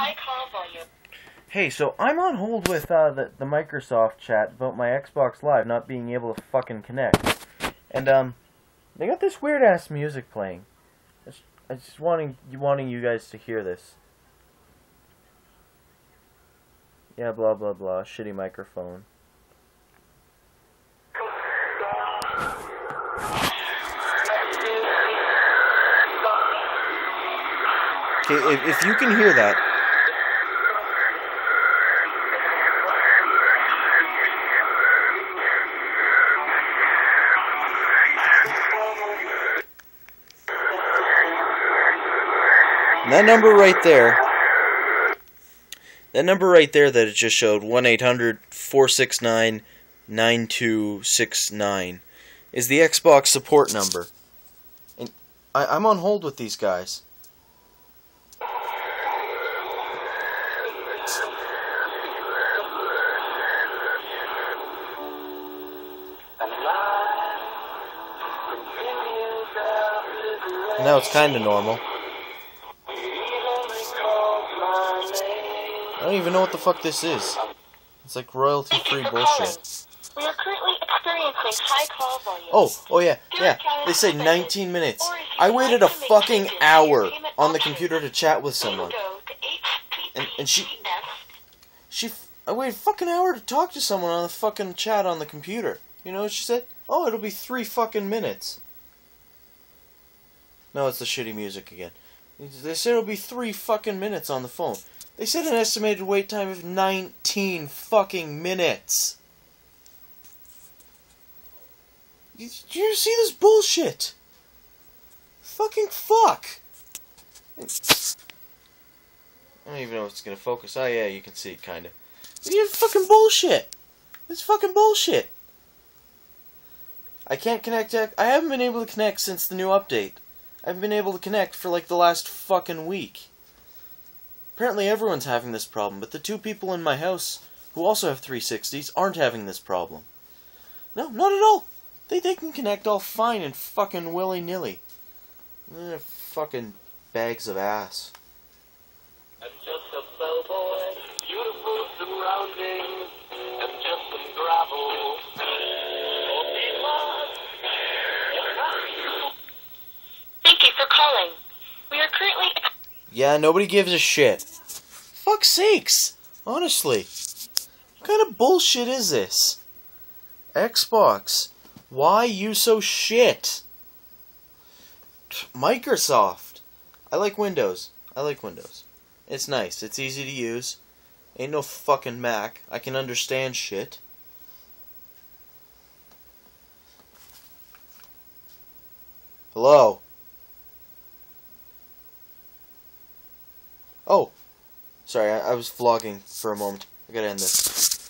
high call volume. Hey, so I'm on hold with the Microsoft chat about my Xbox Live not being able to fucking connect. And they got this weird ass music playing. I just wanting you guys to hear this. Yeah, blah blah blah, shitty microphone. Okay, if you can hear that. That number right there, that it just showed, 1-800-469-9269, is the Xbox support number. And I'm on hold with these guys. Now it's kind of normal. I don't even know what the fuck this is. It's like royalty-free bullshit. We are currently experiencing high call volume. Oh yeah. They say 19 minutes. I waited a fucking hour on the computer to chat with someone. And I waited a fucking hour to talk to someone on the fucking chat on the computer. You know what she said? Oh, it'll be 3 fucking minutes. No, it's the shitty music again. They said it'll be 3 fucking minutes on the phone. They said an estimated wait time of 19 fucking minutes. Do you see this bullshit? Fucking fuck. I don't even know if it's gonna focus. Oh yeah, you can see it kinda. You fucking bullshit. It's fucking bullshit. I can't connect. I haven't been able to connect since the new update. I haven't been able to connect for like the last fucking week. Apparently everyone's having this problem, but the 2 people in my house who also have 360s aren't having this problem. No, not at all. They can connect all fine and fucking willy-nilly. They're fucking bags of ass. I'm just a bellboy, beautiful surroundings, and just some gravel. Thank you for calling. We are currently... Yeah, nobody gives a shit. Fuck's sakes. Honestly. What kind of bullshit is this? Xbox. Why you so shit? Microsoft. I like Windows. It's nice. It's easy to use. Ain't no fucking Mac. I can understand shit. Hello? Oh. Sorry, I was vlogging for a moment. I gotta end this.